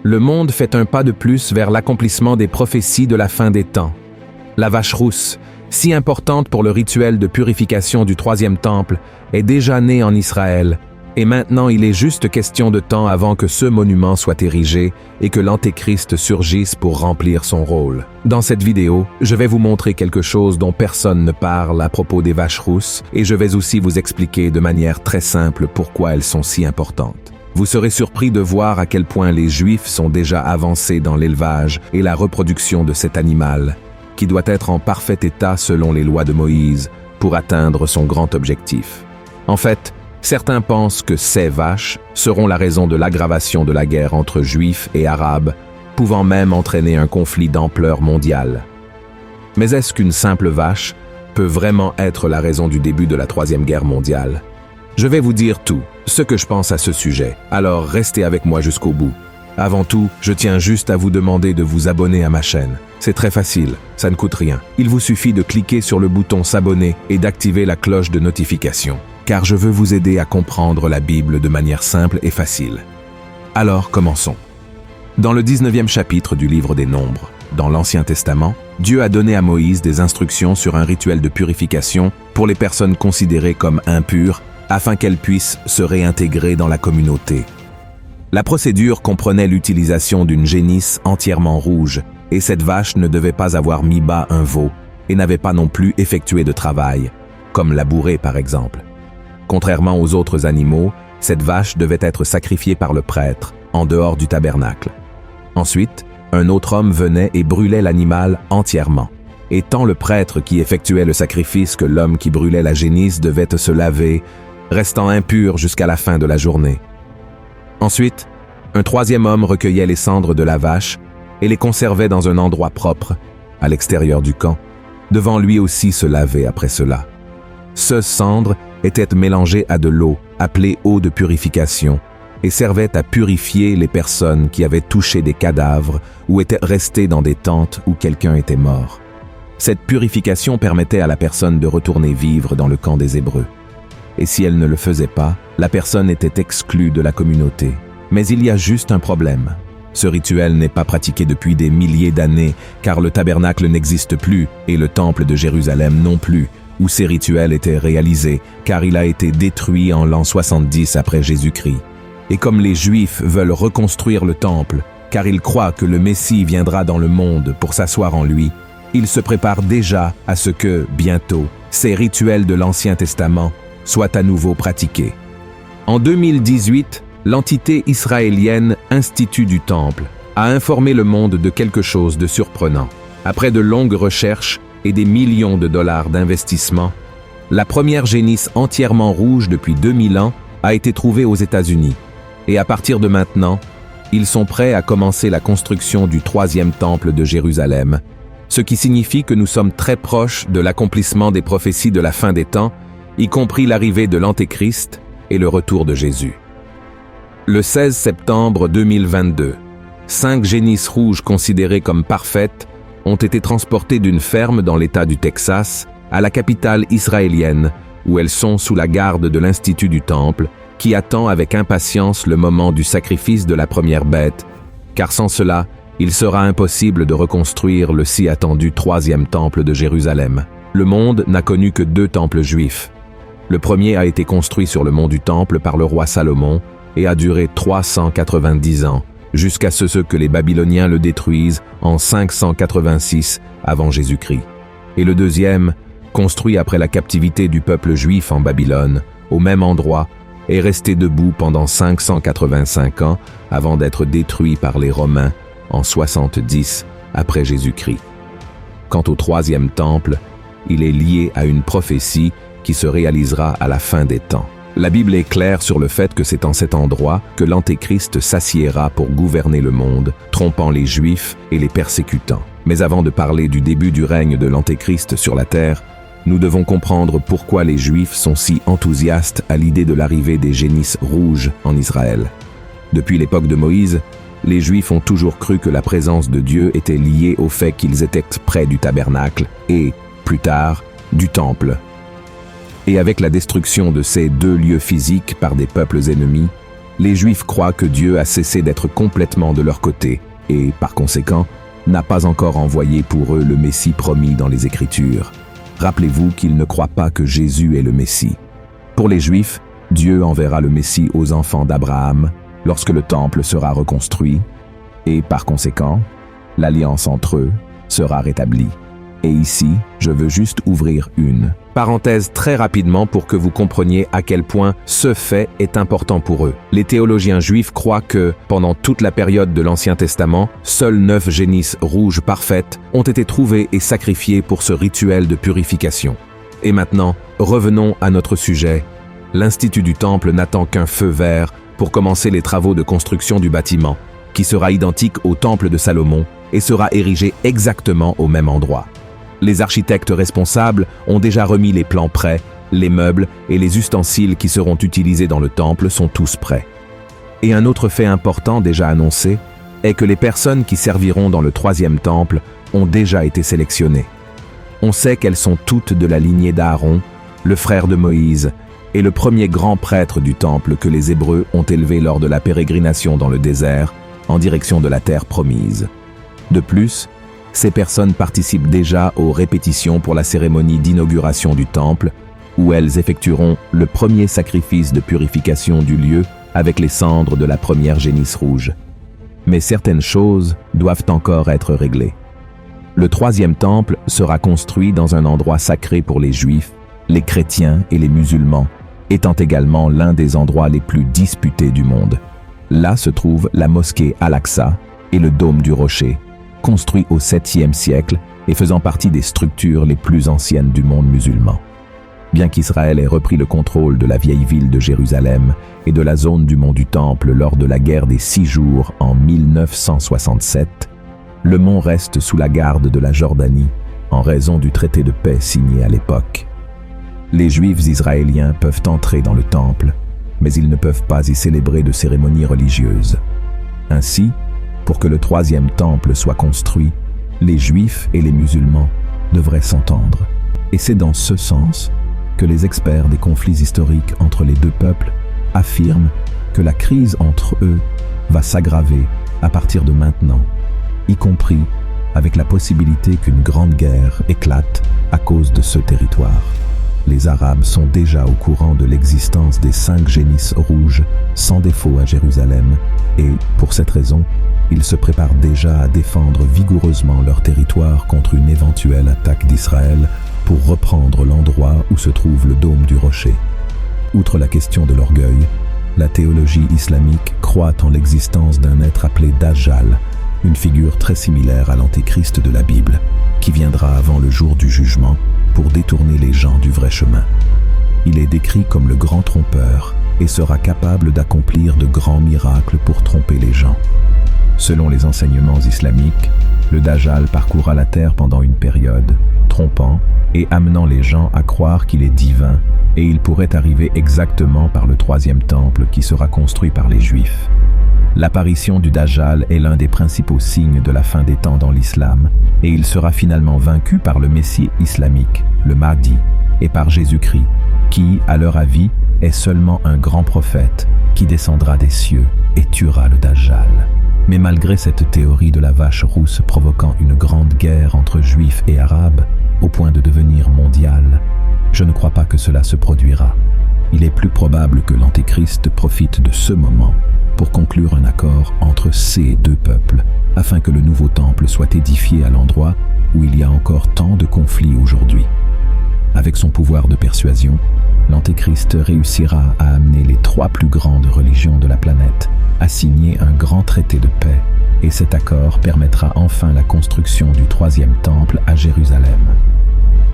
Le monde fait un pas de plus vers l'accomplissement des prophéties de la fin des temps. La vache rousse, si importante pour le rituel de purification du troisième temple, est déjà née en Israël, et maintenant il est juste question de temps avant que ce monument soit érigé et que l'Antéchrist surgisse pour remplir son rôle. Dans cette vidéo, je vais vous montrer quelque chose dont personne ne parle à propos des vaches rousses, et je vais aussi vous expliquer de manière très simple pourquoi elles sont si importantes. Vous serez surpris de voir à quel point les Juifs sont déjà avancés dans l'élevage et la reproduction de cet animal, qui doit être en parfait état selon les lois de Moïse pour atteindre son grand objectif. En fait, certains pensent que ces vaches seront la raison de l'aggravation de la guerre entre Juifs et Arabes, pouvant même entraîner un conflit d'ampleur mondiale. Mais est-ce qu'une simple vache peut vraiment être la raison du début de la Troisième Guerre mondiale? Je vais vous dire tout, ce que je pense à ce sujet, alors restez avec moi jusqu'au bout. Avant tout, je tiens juste à vous demander de vous abonner à ma chaîne. C'est très facile, ça ne coûte rien. Il vous suffit de cliquer sur le bouton s'abonner et d'activer la cloche de notification, car je veux vous aider à comprendre la Bible de manière simple et facile. Alors, commençons. Dans le 19e chapitre du livre des Nombres, dans l'Ancien Testament, Dieu a donné à Moïse des instructions sur un rituel de purification pour les personnes considérées comme impures, afin qu'elles puissent se réintégrer dans la communauté. La procédure comprenait l'utilisation d'une génisse entièrement rouge, et cette vache ne devait pas avoir mis bas un veau, et n'avait pas non plus effectué de travail, comme labourer par exemple. Contrairement aux autres animaux, cette vache devait être sacrifiée par le prêtre, en dehors du tabernacle. Ensuite, un autre homme venait et brûlait l'animal entièrement. Et tant le prêtre qui effectuait le sacrifice que l'homme qui brûlait la génisse devait se laver, restant impur jusqu'à la fin de la journée. Ensuite, un troisième homme recueillait les cendres de la vache et les conservait dans un endroit propre, à l'extérieur du camp, devant lui aussi se laver après cela. Ce cendre était mélangé à de l'eau, appelée eau de purification, et servait à purifier les personnes qui avaient touché des cadavres ou étaient restées dans des tentes où quelqu'un était mort. Cette purification permettait à la personne de retourner vivre dans le camp des Hébreux. Et si elle ne le faisait pas, la personne était exclue de la communauté. Mais il y a juste un problème. Ce rituel n'est pas pratiqué depuis des milliers d'années, car le tabernacle n'existe plus et le temple de Jérusalem non plus, où ces rituels étaient réalisés, car il a été détruit en l'an 70 après Jésus-Christ. Et comme les Juifs veulent reconstruire le temple, car ils croient que le Messie viendra dans le monde pour s'asseoir en lui, ils se préparent déjà à ce que, bientôt, ces rituels de l'Ancien Testament soient à nouveau pratiqués. En 2018, l'entité israélienne Institut du Temple a informé le monde de quelque chose de surprenant. Après de longues recherches et des millions de dollars d'investissement, la première génisse entièrement rouge depuis 2000 ans a été trouvée aux États-Unis. Et à partir de maintenant, ils sont prêts à commencer la construction du troisième temple de Jérusalem, ce qui signifie que nous sommes très proches de l'accomplissement des prophéties de la fin des temps, y compris l'arrivée de l'Antéchrist et le retour de Jésus. Le 16 septembre 2022, 5 génisses rouges considérées comme parfaites ont été transportées d'une ferme dans l'État du Texas à la capitale israélienne, où elles sont sous la garde de l'Institut du Temple, qui attend avec impatience le moment du sacrifice de la première bête, car sans cela, il sera impossible de reconstruire le si attendu troisième temple de Jérusalem. Le monde n'a connu que 2 temples juifs. Le premier a été construit sur le mont du Temple par le roi Salomon et a duré 390 ans, jusqu'à ce que les Babyloniens le détruisent en 586 avant Jésus-Christ. Et le deuxième, construit après la captivité du peuple juif en Babylone, au même endroit, est resté debout pendant 585 ans avant d'être détruit par les Romains en 70 après Jésus-Christ. Quant au troisième temple, il est lié à une prophétie qui se réalisera à la fin des temps. La Bible est claire sur le fait que c'est en cet endroit que l'Antéchrist s'assiéra pour gouverner le monde, trompant les Juifs et les persécutant. Mais avant de parler du début du règne de l'Antéchrist sur la terre, nous devons comprendre pourquoi les Juifs sont si enthousiastes à l'idée de l'arrivée des génisses rouges en Israël. Depuis l'époque de Moïse, les Juifs ont toujours cru que la présence de Dieu était liée au fait qu'ils étaient près du tabernacle et, plus tard, du temple. Et avec la destruction de ces 2 lieux physiques par des peuples ennemis, Les Juifs croient que Dieu a cessé d'être complètement de leur côté et, par conséquent, n'a pas encore envoyé pour eux le Messie promis dans les Écritures. Rappelez-vous qu'ils ne croient pas que Jésus est le Messie. Pour les Juifs, Dieu enverra le Messie aux enfants d'Abraham lorsque le temple sera reconstruit et, par conséquent, l'alliance entre eux sera rétablie. Et ici, je veux juste ouvrir une parenthèse très rapidement pour que vous compreniez à quel point ce fait est important pour eux. Les théologiens juifs croient que, pendant toute la période de l'Ancien Testament, seules 9 génisses rouges parfaites ont été trouvées et sacrifiées pour ce rituel de purification. Et maintenant, revenons à notre sujet. L'Institut du Temple n'attend qu'un feu vert pour commencer les travaux de construction du bâtiment, qui sera identique au Temple de Salomon et sera érigé exactement au même endroit. Les architectes responsables ont déjà remis les plans prêts, les meubles et les ustensiles qui seront utilisés dans le temple sont tous prêts. Et un autre fait important déjà annoncé est que les personnes qui serviront dans le 3e temple ont déjà été sélectionnées. On sait qu'elles sont toutes de la lignée d'Aaron, le frère de Moïse, et le premier grand prêtre du temple que les Hébreux ont élevé lors de la pérégrination dans le désert, en direction de la terre promise. De plus, ces personnes participent déjà aux répétitions pour la cérémonie d'inauguration du temple, où elles effectueront le premier sacrifice de purification du lieu avec les cendres de la première génisse rouge. Mais certaines choses doivent encore être réglées. Le 3e temple sera construit dans un endroit sacré pour les Juifs, les chrétiens et les musulmans, étant également l'un des endroits les plus disputés du monde. Là se trouve la mosquée Al-Aqsa et le dôme du rocher, construit au 7e siècle et faisant partie des structures les plus anciennes du monde musulman. Bien qu'Israël ait repris le contrôle de la vieille ville de Jérusalem et de la zone du mont du Temple lors de la guerre des 6 jours en 1967, le mont reste sous la garde de la Jordanie en raison du traité de paix signé à l'époque. Les Juifs israéliens peuvent entrer dans le temple, mais ils ne peuvent pas y célébrer de cérémonies religieuses. Ainsi, pour que le 3e temple soit construit, les Juifs et les musulmans devraient s'entendre. Et c'est dans ce sens que les experts des conflits historiques entre les deux peuples affirment que la crise entre eux va s'aggraver à partir de maintenant, y compris avec la possibilité qu'une grande guerre éclate à cause de ce territoire. Les Arabes sont déjà au courant de l'existence des 5 génisses rouges sans défaut à Jérusalem et, pour cette raison, ils se préparent déjà à défendre vigoureusement leur territoire contre une éventuelle attaque d'Israël pour reprendre l'endroit où se trouve le dôme du rocher. Outre la question de l'orgueil, la théologie islamique croit en l'existence d'un être appelé Dajjal, une figure très similaire à l'antéchrist de la Bible, qui viendra avant le jour du jugement pour détourner les gens du vrai chemin. Il est décrit comme le grand trompeur et sera capable d'accomplir de grands miracles pour tromper les gens. Selon les enseignements islamiques, le Dajjal parcourra la terre pendant une période, trompant et amenant les gens à croire qu'il est divin, et il pourrait arriver exactement par le 3e temple qui sera construit par les Juifs. L'apparition du Dajjal est l'un des principaux signes de la fin des temps dans l'islam, et il sera finalement vaincu par le Messie islamique, le Mahdi, et par Jésus-Christ, qui, à leur avis, est seulement un grand prophète qui descendra des cieux et tuera le Dajjal. Mais malgré cette théorie de la vache rousse provoquant une grande guerre entre Juifs et Arabes, au point de devenir mondiale, je ne crois pas que cela se produira. Il est plus probable que l'Antéchrist profite de ce moment pour conclure un accord entre ces deux peuples, afin que le nouveau temple soit édifié à l'endroit où il y a encore tant de conflits aujourd'hui. Avec son pouvoir de persuasion, l'Antéchrist réussira à amener les 3 plus grandes religions de la planète à signer un grand traité de paix, et cet accord permettra enfin la construction du 3e temple à Jérusalem.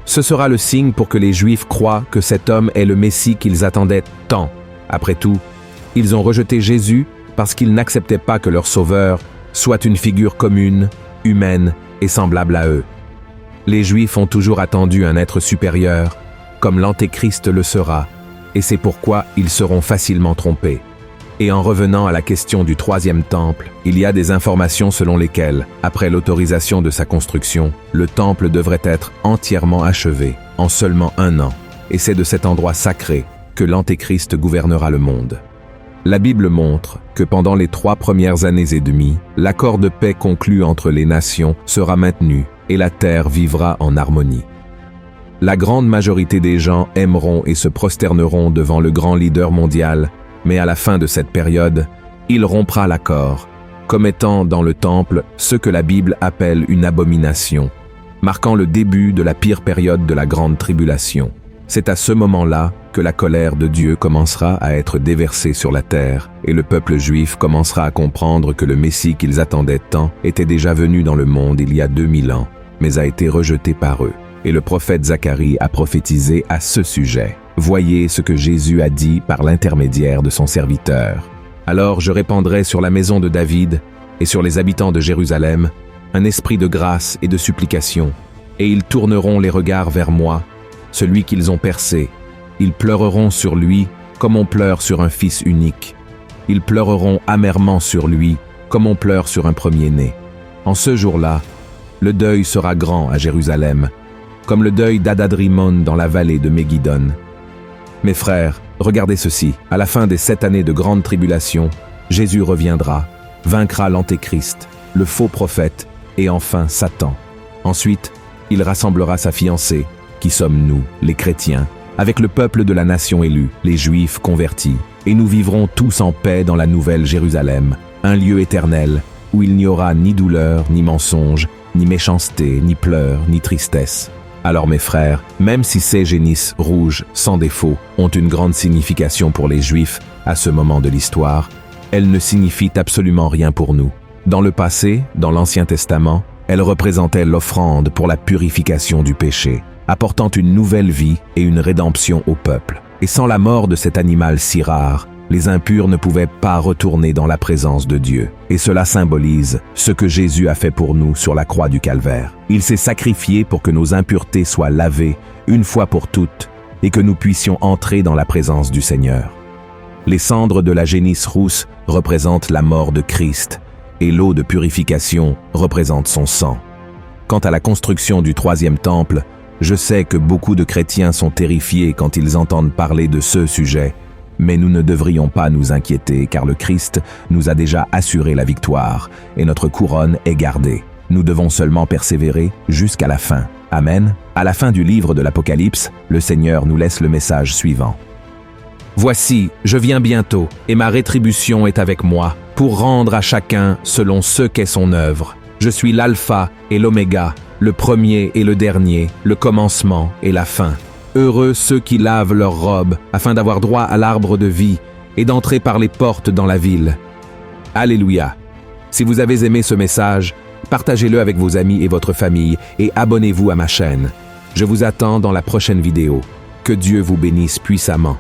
Ce sera le signe pour que les Juifs croient que cet homme est le Messie qu'ils attendaient tant. Après tout, ils ont rejeté Jésus parce qu'ils n'acceptaient pas que leur Sauveur soit une figure commune, humaine et semblable à eux. Les Juifs ont toujours attendu un être supérieur, comme l'Antéchrist le sera, et c'est pourquoi ils seront facilement trompés. Et en revenant à la question du 3e temple, il y a des informations selon lesquelles, après l'autorisation de sa construction, le temple devrait être entièrement achevé en seulement 1 an, et c'est de cet endroit sacré que l'Antéchrist gouvernera le monde. La Bible montre que pendant les 3 premières années et demie, l'accord de paix conclu entre les nations sera maintenu et la terre vivra en harmonie. La grande majorité des gens aimeront et se prosterneront devant le grand leader mondial, mais à la fin de cette période, il rompra l'accord, commettant dans le temple ce que la Bible appelle une abomination, marquant le début de la pire période de la grande tribulation. C'est à ce moment-là que la colère de Dieu commencera à être déversée sur la terre, et le peuple juif commencera à comprendre que le Messie qu'ils attendaient tant était déjà venu dans le monde il y a 2000 ans, mais a été rejeté par eux. Et le prophète Zacharie a prophétisé à ce sujet. Voyez ce que Jésus a dit par l'intermédiaire de son serviteur. Alors je répandrai sur la maison de David et sur les habitants de Jérusalem un esprit de grâce et de supplication, et ils tourneront les regards vers moi, celui qu'ils ont percé. Ils pleureront sur lui comme on pleure sur un fils unique. Ils pleureront amèrement sur lui comme on pleure sur un premier-né. En ce jour-là, le deuil sera grand à Jérusalem, comme le deuil d'Adadrimon dans la vallée de Méguidon. Mes frères, regardez ceci. À la fin des 7 années de grande tribulation, Jésus reviendra, vaincra l'Antéchrist, le faux prophète et enfin Satan. Ensuite, il rassemblera sa fiancée, qui sommes nous, les chrétiens, avec le peuple de la nation élue, les Juifs convertis, et nous vivrons tous en paix dans la nouvelle Jérusalem, un lieu éternel, où il n'y aura ni douleur, ni mensonge, ni méchanceté, ni pleurs, ni tristesse. Alors mes frères, même si ces génisses rouges, sans défaut, ont une grande signification pour les Juifs à ce moment de l'histoire, elles ne signifient absolument rien pour nous. Dans le passé, dans l'Ancien Testament, elles représentaient l'offrande pour la purification du péché, apportant une nouvelle vie et une rédemption au peuple. Et sans la mort de cet animal si rare, les impurs ne pouvaient pas retourner dans la présence de Dieu. Et cela symbolise ce que Jésus a fait pour nous sur la croix du Calvaire. Il s'est sacrifié pour que nos impuretés soient lavées une fois pour toutes et que nous puissions entrer dans la présence du Seigneur. Les cendres de la génisse rousse représentent la mort de Christ et l'eau de purification représente son sang. Quant à la construction du 3e temple, je sais que beaucoup de chrétiens sont terrifiés quand ils entendent parler de ce sujet, mais nous ne devrions pas nous inquiéter car le Christ nous a déjà assuré la victoire et notre couronne est gardée. Nous devons seulement persévérer jusqu'à la fin. Amen. À la fin du livre de l'Apocalypse, le Seigneur nous laisse le message suivant. Voici, je viens bientôt, et ma rétribution est avec moi, pour rendre à chacun selon ce qu'est son œuvre. Je suis l'alpha et l'oméga, le premier et le dernier, le commencement et la fin. Heureux ceux qui lavent leurs robes, afin d'avoir droit à l'arbre de vie et d'entrer par les portes dans la ville. Alléluia. Si vous avez aimé ce message, partagez-le avec vos amis et votre famille et abonnez-vous à ma chaîne. Je vous attends dans la prochaine vidéo. Que Dieu vous bénisse puissamment.